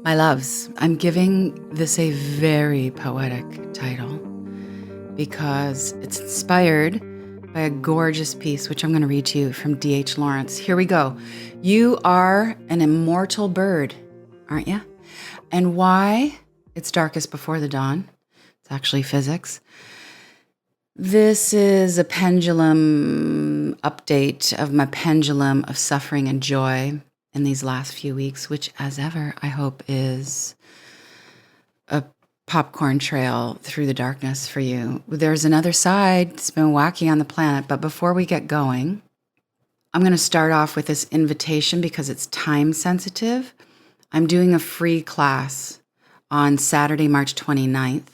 My loves, I'm giving this a very poetic title because it's inspired by a gorgeous piece, which I'm going to read to you from D.H. Lawrence. Here we go. You are an immortal bird, aren't you? And why it's darkest before the dawn. It's actually physics. This is a pendulum update of my pendulum of suffering and joy in these last few weeks, which, as ever, I hope is a popcorn trail through the darkness for you. There's another side that's been wacky on the planet, but before we get going, I'm going to start off with this invitation because it's time sensitive. I'm doing a free class on Saturday, March 29th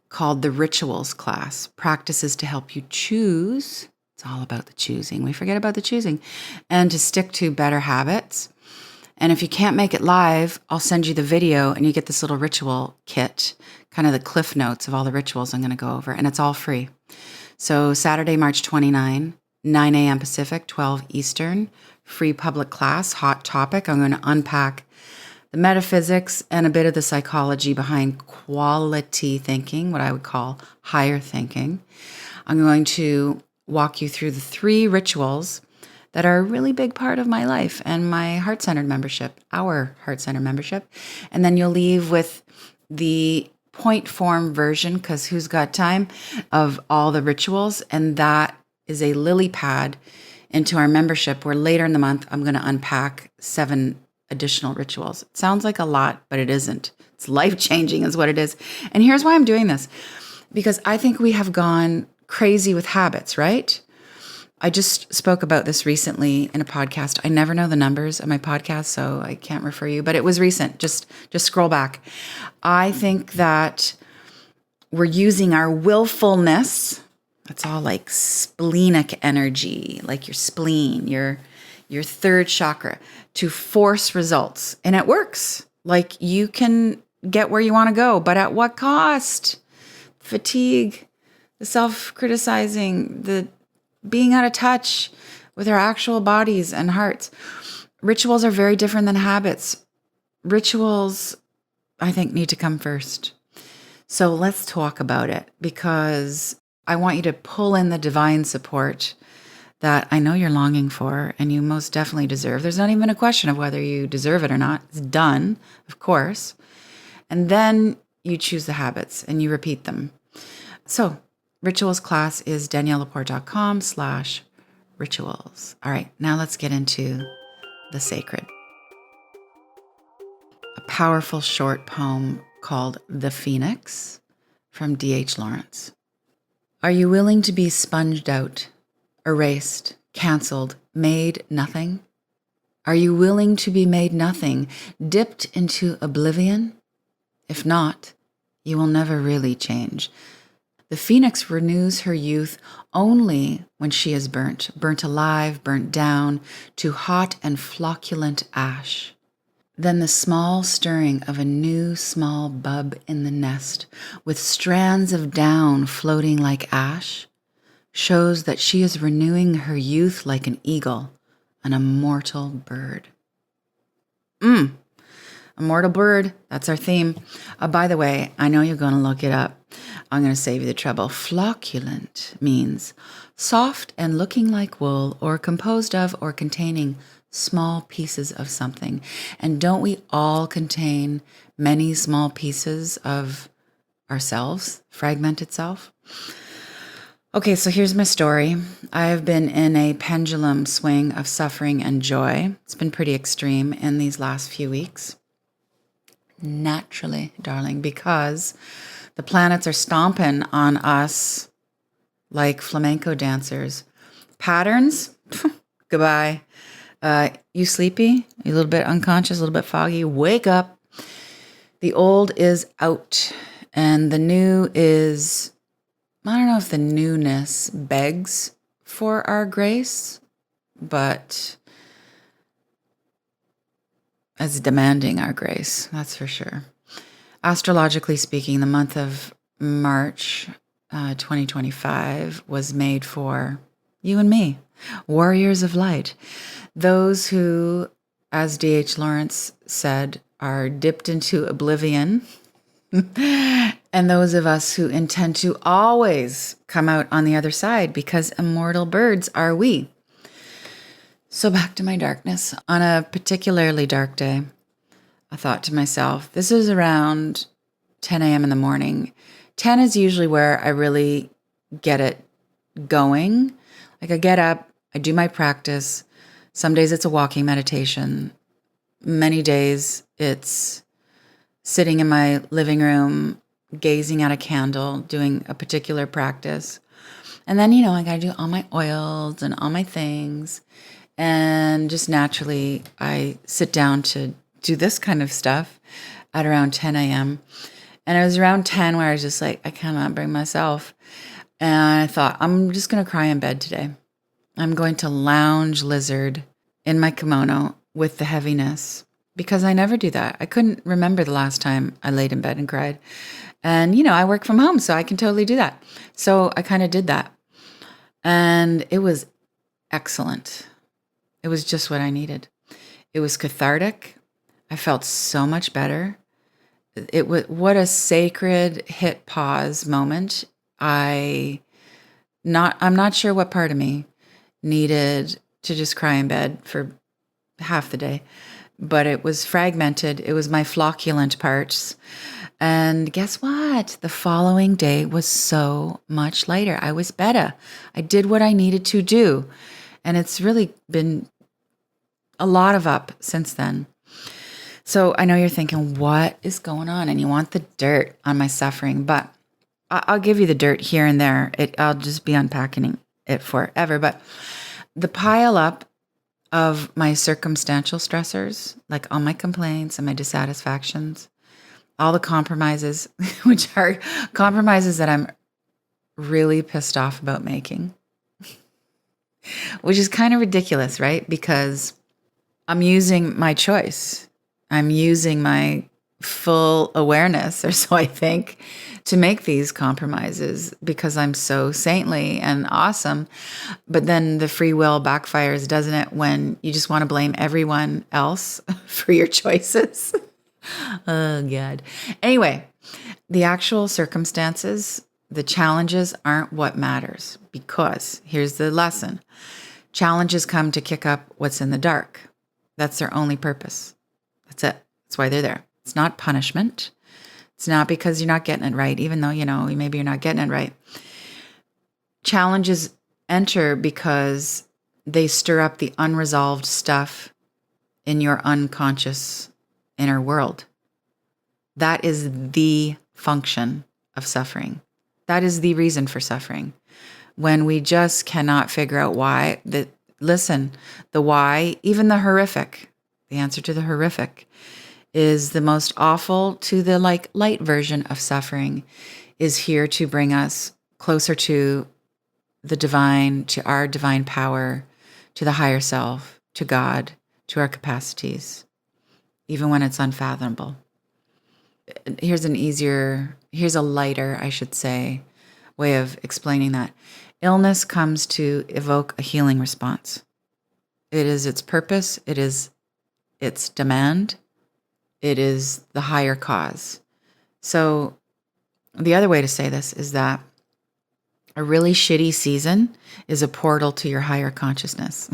called the Rituals Class, Practices to Help You Choose. It's all about the choosing. We forget about the choosing. And to stick to better habits. And if you can't make it live, I'll send you the video and you get this little ritual kit, kind of the cliff notes of all the rituals I'm going to go over. And it's all free. So Saturday, March 29, 9 a.m. Pacific, 12 Eastern, free public class, hot topic. I'm going to unpack the metaphysics and a bit of the psychology behind quality thinking, what I would call higher thinking. I'm going to walk you through the 3 rituals that are a really big part of my life and my heart-centered membership, our heart-centered membership. And then you'll leave with the point form version, because who's got time, of all the rituals. And that is a lily pad into our membership where later in the month, I'm going to unpack 7 additional rituals. It sounds like a lot, but it isn't. It's life-changing is what it is. And here's why I'm doing this. Because I think we have gone crazy with habits, right? I just spoke about this recently in a podcast. I never know the numbers of my podcast, so I can't refer you, but it was recent. Just scroll back. I think that we're using our willfulness. That's all like splenic energy, like your spleen, your third chakra, to force results. And it works. Like you can get where you want to go, but at what cost? Fatigue, the self-criticizing, the being out of touch with our actual bodies and hearts. Rituals are very different than habits. Rituals, I think, need to come first. So let's talk about it, because I want you to pull in the divine support that I know you're longing for and you most definitely deserve. There's not even a question of whether you deserve it or not. It's done, of course. And then you choose the habits and you repeat them. So rituals class is daniellelaporte.com/rituals. All right, now let's get into the sacred. A powerful short poem called The Phoenix from D.H. Lawrence. Are you willing to be sponged out, erased, canceled, made nothing? Are you willing to be made nothing, dipped into oblivion? If not, you will never really change. The phoenix renews her youth only when she is burnt alive, burnt down to hot and flocculent ash. Then the small stirring of a new small bub in the nest, with strands of down floating like ash, shows that she is renewing her youth like an eagle, an immortal bird. Immortal bird, that's our theme. By the way, I know you're going to look it up. I'm going to save you the trouble. Flocculent means soft and looking like wool, or composed of or containing small pieces of something. And don't we all contain many small pieces of ourselves, fragmented self? Okay, so here's my story. I have been in a pendulum swing of suffering and joy. It's been pretty extreme in these last few weeks. Naturally, darling, because the planets are stomping on us like flamenco dancers. Patterns? Goodbye. You sleepy? You a little bit unconscious, a little bit foggy? Wake up. The old is out and the new is, I don't know if the newness begs for our grace, but it's demanding our grace, that's for sure. Astrologically speaking, the month of March 2025 was made for you and me, warriors of light, those who, as D.H. Lawrence said, are dipped into oblivion, and those of us who intend to always come out on the other side, because immortal birds are we. So back to my darkness. On a particularly dark day, I thought to myself, this is around 10 a.m. in the morning. 10 is usually where I really get it going. Like I get up, I do my practice. Some days it's a walking meditation. Many days it's sitting in my living room, gazing at a candle, doing a particular practice. And then, I got to do all my oils and all my things. And just naturally, I sit down to do this kind of stuff at around 10 a.m. And it was around 10 where I was just like, I cannot bring myself. And I thought, I'm just going to cry in bed today. I'm going to lounge lizard in my kimono with the heaviness, because I never do that. I couldn't remember the last time I laid in bed and cried. And, I work from home, so I can totally do that. So I kind of did that. And it was excellent. It was just what I needed. It was cathartic. I felt so much better. It was what a sacred hit pause moment. I'm not sure what part of me needed to just cry in bed for half the day, but it was fragmented. It was my flocculent parts. And guess what? The following day was so much lighter. I was better. I did what I needed to do. And it's really been a lot of up since then. So I know you're thinking, what is going on? And you want the dirt on my suffering, but I'll give you the dirt here and there. I'll just be unpacking it forever. But the pile up of my circumstantial stressors, like all my complaints and my dissatisfactions, all the compromises, which are compromises that I'm really pissed off about making, which is kind of ridiculous, right? Because I'm using my choice. I'm using my full awareness, or so I think, to make these compromises because I'm so saintly and awesome. But then the free will backfires, doesn't it, when you just want to blame everyone else for your choices? Oh, God. Anyway, the actual circumstances, the challenges aren't what matters, because here's the lesson. Challenges come to kick up what's in the dark. That's their only purpose. That's it. That's why they're there. It's not punishment. It's not because you're not getting it right, even though, maybe you're not getting it right. Challenges enter because they stir up the unresolved stuff in your unconscious inner world. That is the function of suffering. That is the reason for suffering. When we just cannot figure out why, the why, even the horrific, the answer to the horrific is the most awful to the light version of suffering, is here to bring us closer to the divine, to our divine power, to the higher self, to God, to our capacities, even when it's unfathomable. Here's a lighter, I should say, way of explaining that. Illness comes to evoke a healing response. It is its purpose. It is its demand. It is the higher cause. So the other way to say this is that a really shitty season is a portal to your higher consciousness.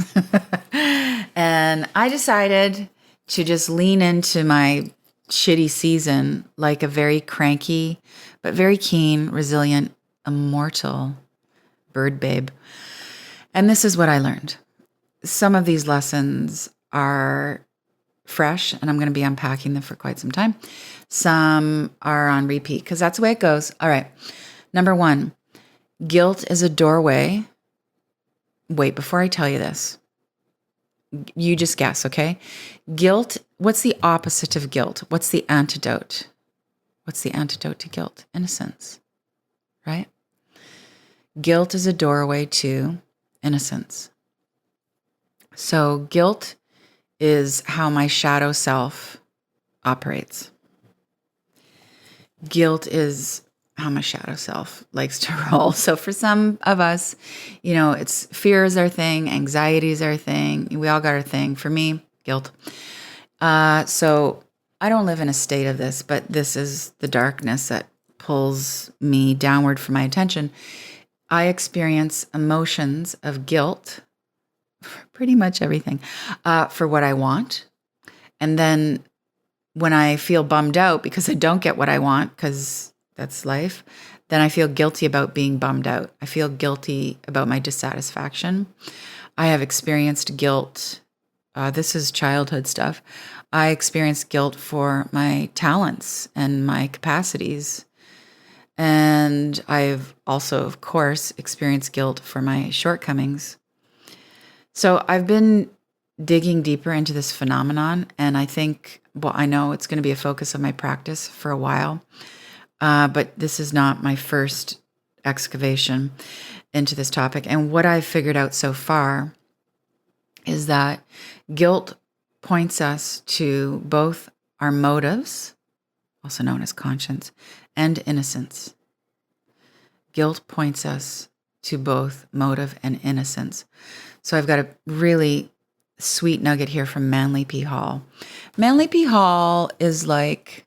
And I decided to just lean into my shitty season like a very cranky, but very keen, resilient, immortal bird babe. And this is what I learned. Some of these lessons are fresh, and I'm going to be unpacking them for quite some time. Some are on repeat, because that's the way it goes. All right. Number 1, guilt is a doorway. Wait, before I tell you this, you just guess, okay? Guilt, what's the opposite of guilt? What's the antidote? What's the antidote to guilt? Innocence, right? Guilt is a doorway to innocence. So guilt is how my shadow self operates. Guilt is how my shadow self likes to roll. So for some of us, it's fear is our thing, anxiety is our thing. We all got our thing. For me, guilt. So I don't live in a state of this, but this is the darkness that pulls me downward for my attention. I experience emotions of guilt for pretty much everything, for what I want. And then when I feel bummed out because I don't get what I want, because that's life, then I feel guilty about being bummed out. I feel guilty about my dissatisfaction. I have experienced guilt. This is childhood stuff. I experienced guilt for my talents and my capacities. And I've also, of course, experienced guilt for my shortcomings. So I've been digging deeper into this phenomenon, and I think, well, I know it's going to be a focus of my practice for a while, but this is not my first excavation into this topic. And what I've figured out so far is that guilt points us to both our motives, also known as conscience, and innocence. Guilt points us to both motive and innocence. So I've got a really sweet nugget here from Manly P. Hall. Manly P. Hall is like,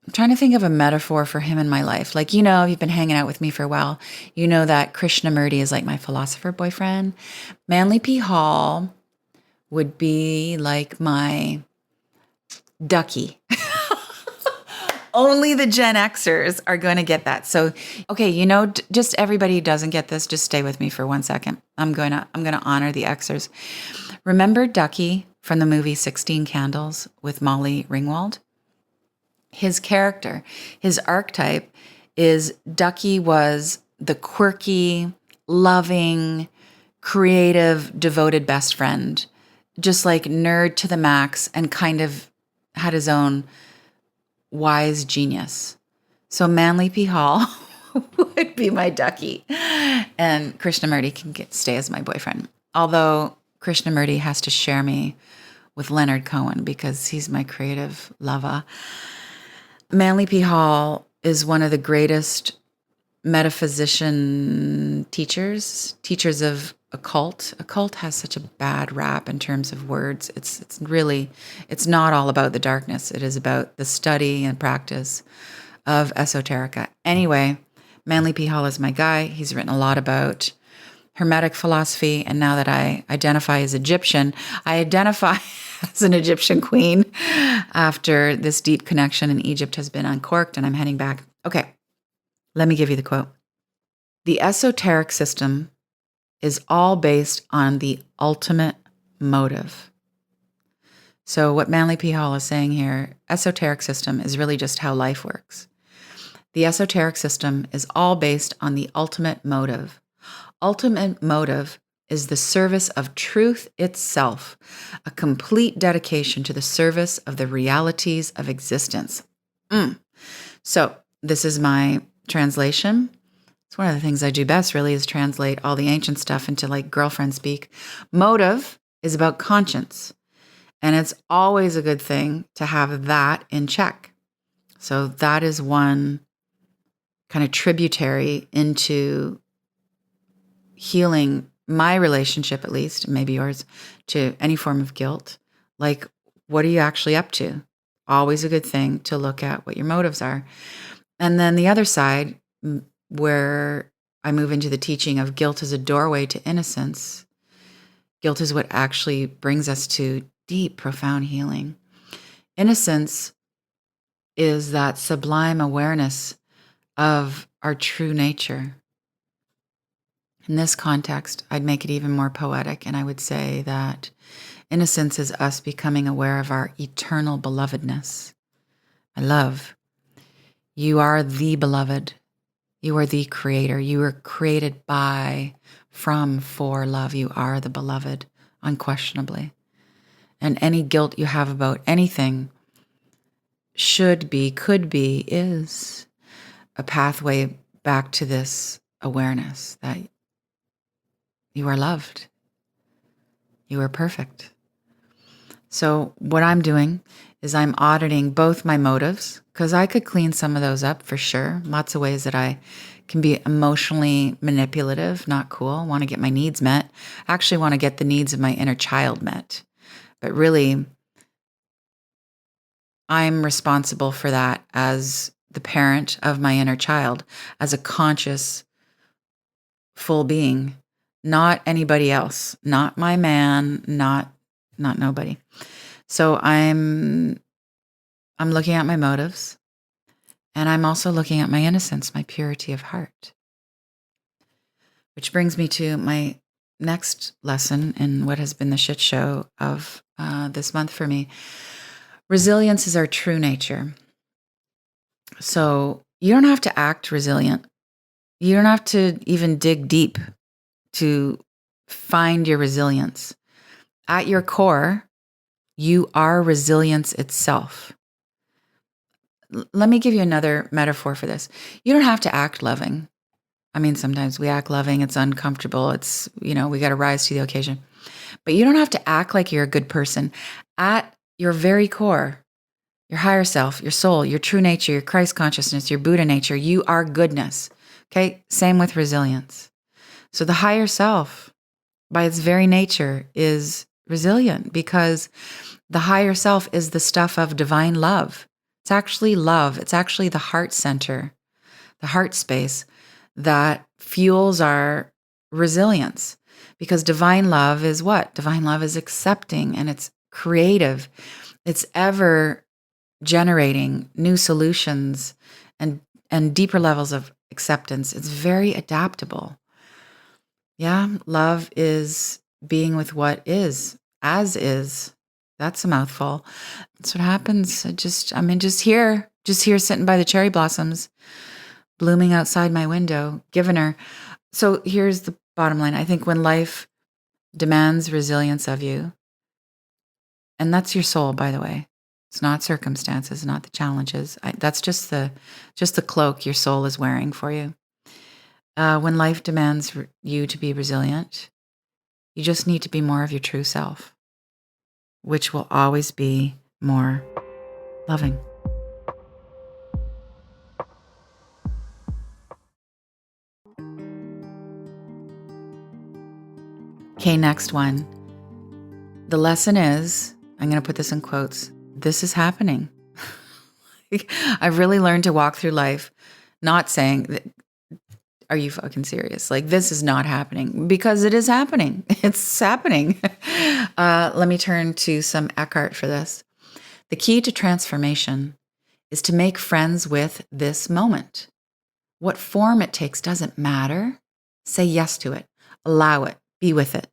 I'm trying to think of a metaphor for him in my life. Like, you've been hanging out with me for a while. You know that Krishnamurti is like my philosopher boyfriend. Manly P. Hall would be like my ducky. Only the Gen Xers are going to get that. So, okay, just everybody who doesn't get this, just stay with me for 1 second. I'm going to honor the Xers. Remember Ducky from the movie 16 Candles with Molly Ringwald? His character, his archetype is Ducky was the quirky, loving, creative, devoted best friend, just like nerd to the max and kind of had his own wise genius. So Manly P. Hall would be my ducky, and Krishnamurti can stay as my boyfriend. Although Krishnamurti has to share me with Leonard Cohen because he's my creative lover. Manly P. Hall is one of the greatest metaphysician teachers of occult. Occult has such a bad rap in terms of words. It's not all about the darkness. It is about the study and practice of esoterica. Anyway, Manly P. Hall is my guy. He's written a lot about Hermetic philosophy, and now that I identify as Egyptian, I identify as an Egyptian queen after this deep connection in Egypt has been uncorked and I'm heading back. Okay, let me give you the quote. The esoteric system is all based on the ultimate motive. So what Manly P. Hall is saying here, esoteric system is really just how life works. The esoteric system is all based on the ultimate motive. Ultimate motive is the service of truth itself, a complete dedication to the service of the realities of existence. So this is my translation. It's one of the things I do best, really, is translate all the ancient stuff into like girlfriend speak. Motive is about conscience, and it's always a good thing to have that in check. So that is one kind of tributary into healing my relationship, at least, maybe yours, to any form of guilt. Like, what are you actually up to? Always a good thing to look at what your motives are. And then the other side, where I move into the teaching of guilt as a doorway to innocence. Guilt is what actually brings us to deep, profound healing. Innocence is that sublime awareness of our true nature. In this context, I'd make it even more poetic, and I would say that innocence is us becoming aware of our eternal belovedness. I love. You are the beloved. You are the creator. You were created by, from, for love. You are the beloved, unquestionably. And any guilt you have about anything should be, could be, is a pathway back to this awareness that you are loved. You are perfect. So what I'm doing is I'm auditing both my motives, because I could clean some of those up for sure. Lots of ways that I can be emotionally manipulative, not cool, want to get my needs met. I actually want to get the needs of my inner child met. But really, I'm responsible for that as the parent of my inner child, as a conscious, full being, not anybody else, not my man, not nobody. So I'm looking at my motives, and I'm also looking at my innocence, my purity of heart. Which brings me to my next lesson in what has been the shit show of this month for me. Resilience is our true nature. So you don't have to act resilient. You don't have to even dig deep to find your resilience. At your core, you are resilience itself. Let me give you another metaphor for this. You don't have to act loving. I mean, sometimes we act loving, it's uncomfortable, it's, we got to rise to the occasion. But you don't have to act like you're a good person. At your very core, your higher self, your soul, your true nature, your Christ consciousness, your Buddha nature, you are goodness. Okay? Same with resilience. So the higher self, by its very nature, is resilient because the higher self is the stuff of divine love. It's actually love. It's actually the heart center, the heart space that fuels our resilience. Because divine love is what? Divine love is accepting, and it's creative. It's ever generating new solutions and deeper levels of acceptance. It's very adaptable. Yeah, love is being with what is, as is. That's a mouthful. That's what happens. Just here sitting by the cherry blossoms, blooming outside my window, giving her. So here's the bottom line. I think when life demands resilience of you, and that's your soul, by the way. It's not circumstances, not the challenges. That's just the cloak your soul is wearing for you. When life demands you to be resilient, you just need to be more of your true self, which will always be more loving. Okay, next one. The lesson is, I'm going to put this in quotes, this is happening. I've really learned to walk through life not saying, are you fucking serious? Like, this is not happening, because it is happening. It's happening. Let me turn to some Eckhart for this. The key to transformation is to make friends with this moment. What form it takes doesn't matter. Say yes to it. Allow it. Be with it.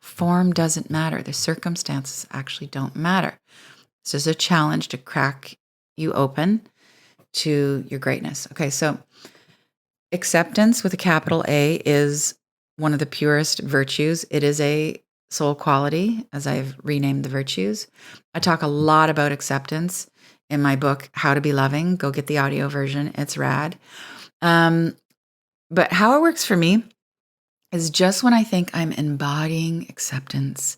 Form doesn't matter. The circumstances actually don't matter. This is a challenge to crack you open to your greatness. Okay, so acceptance with a capital A is one of the purest virtues. It is a soul quality, as I've renamed the virtues. I talk a lot about acceptance in my book, How to Be Loving. Go get the audio version. It's rad. But how it works for me is just when I think I'm embodying acceptance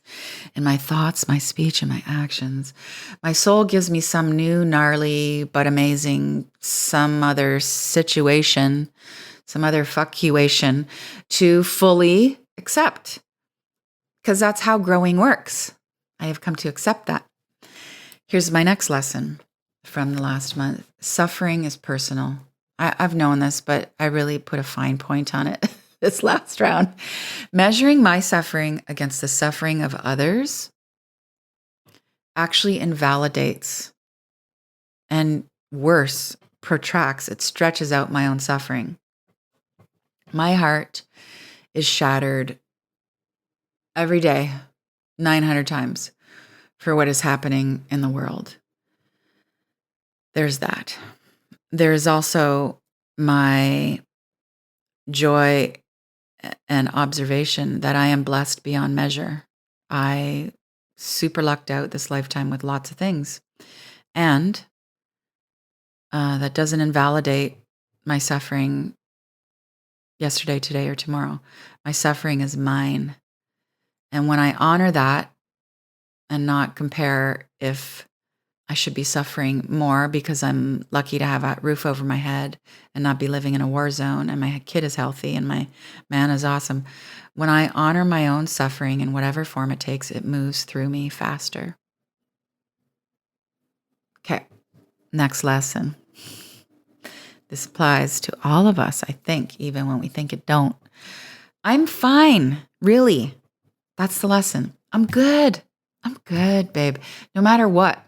in my thoughts, my speech, and my actions, my soul gives me some new, gnarly, but amazing, some other situation, some other fuckuation to fully accept. Because that's how growing works. I have come to accept that. Here's my next lesson from the last month. Suffering is personal. I've known this, but I really put a fine point on it this last round. Measuring my suffering against the suffering of others actually invalidates and worse, protracts, it stretches out my own suffering. My heart is shattered every day, 900 times, for what is happening in the world. There's that. There's also my joy and observation that I am blessed beyond measure. I super lucked out this lifetime with lots of things. And that doesn't invalidate my suffering yesterday, today, or tomorrow. My suffering is mine. And when I honor that and not compare if I should be suffering more because I'm lucky to have a roof over my head and not be living in a war zone, and my kid is healthy and my man is awesome. When I honor my own suffering in whatever form it takes, it moves through me faster. Okay, next lesson. This applies to all of us, I think, even when we think it don't. I'm fine, really. That's the lesson. I'm good. I'm good, babe. No matter what.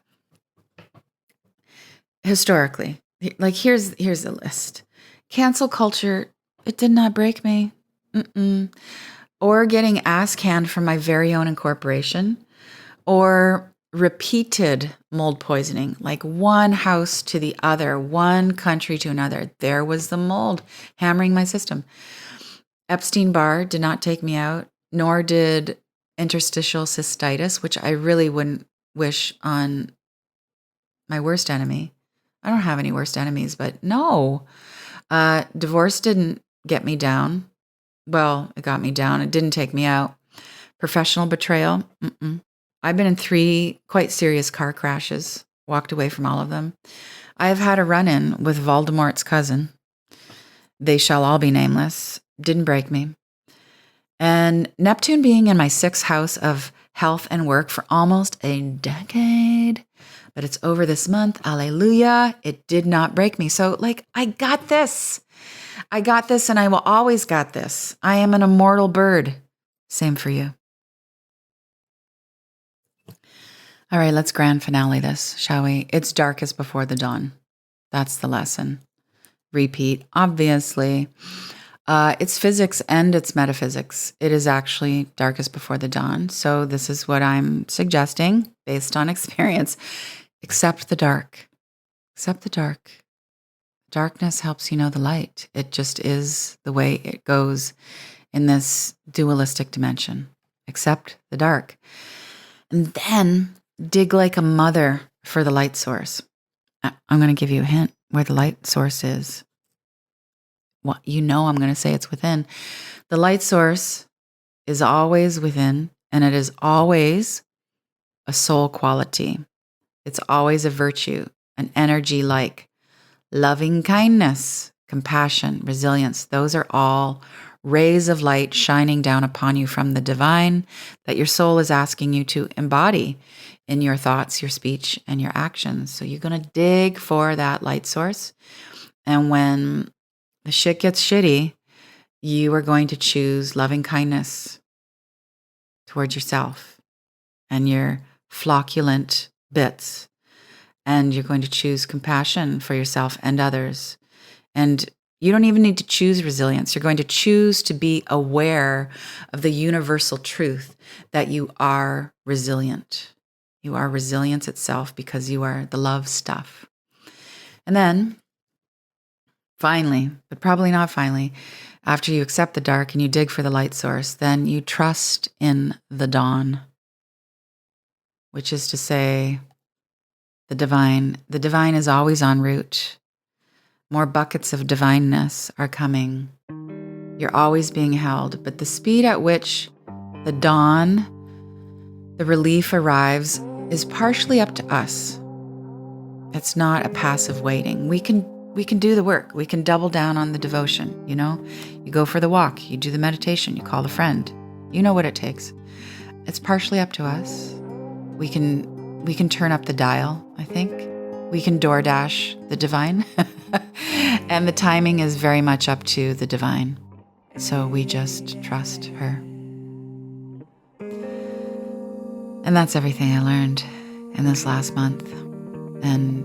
Historically, like here's a list. Cancel culture, it did not break me. Or getting ass canned from my very own incorporation. Or repeated mold poisoning, like one house to the other, one country to another. There was the mold hammering my system. Epstein-Barr did not take me out, nor did interstitial cystitis, which I really wouldn't wish on my worst enemy. I don't have any worst enemies, but no. Divorce didn't get me down. Well, it got me down. It didn't take me out. Professional betrayal. I've been in 3 quite serious car crashes, walked away from all of them. I've had a run-in with Voldemort's cousin. They shall all be nameless. Didn't break me. And Neptune being in my 6th house of health and work for almost a decade. But it's over this month. Alleluia. It did not break me. So, I got this. I got this, and I will always got this. I am an immortal bird. Same for you. All right, let's grand finale this, shall we? It's darkest before the dawn. That's the lesson. Repeat, obviously. It's physics and it's metaphysics. It is actually darkest before the dawn. So this is what I'm suggesting based on experience. Accept the dark. Accept the dark. Darkness helps you know the light. It just is the way it goes in this dualistic dimension. Accept the dark. And then dig like a mother for the light source. I'm going to give you a hint where the light source is. Well, I'm going to say it's within. The light source is always within, and it is always a soul quality. It's always a virtue, an energy like loving kindness, compassion, resilience. Those are all rays of light shining down upon you from the divine that your soul is asking you to embody in your thoughts, your speech, and your actions. So you're going to dig for that light source. And when the shit gets shitty, you are going to choose loving kindness towards yourself and your flocculent bits. And you're going to choose compassion for yourself and others. And you don't even need to choose resilience. You're going to choose to be aware of the universal truth that you are resilient. You are resilience itself because you are the love stuff. And then, finally, but probably not finally, after you accept the dark and you dig for the light source, then you trust in the dawn, which is to say, the divine. The divine is always en route. More buckets of divineness are coming. You're always being held, but the speed at which the dawn, the relief arrives, is partially up to us. It's not a passive waiting. We can do the work. We can double down on the devotion, You go for the walk, you do the meditation, you call a friend. You know what it takes. It's partially up to us. We can turn up the dial, I think. We can DoorDash the divine. And the timing is very much up to the divine. So we just trust her. And that's everything I learned in this last month. And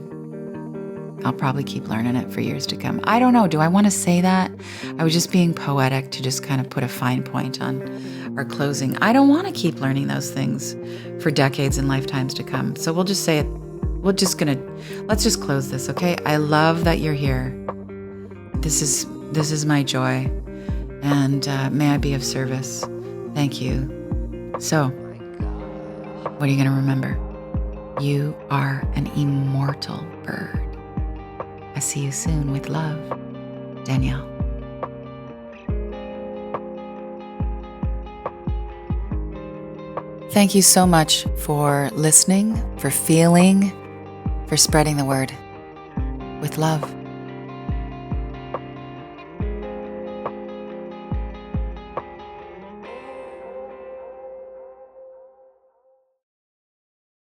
I'll probably keep learning it for years to come. I don't know. Do I want to say that? I was just being poetic to just kind of put a fine point on our closing. I don't want to keep learning those things for decades and lifetimes to come. So we'll just say it. Let's just close this, okay? I love that you're here. This is my joy. And may I be of service. Thank you. So, what are you going to remember? You are an immortal bird. I see you soon with love, Danielle. Thank you so much for listening, for feeling, for spreading the word. With love.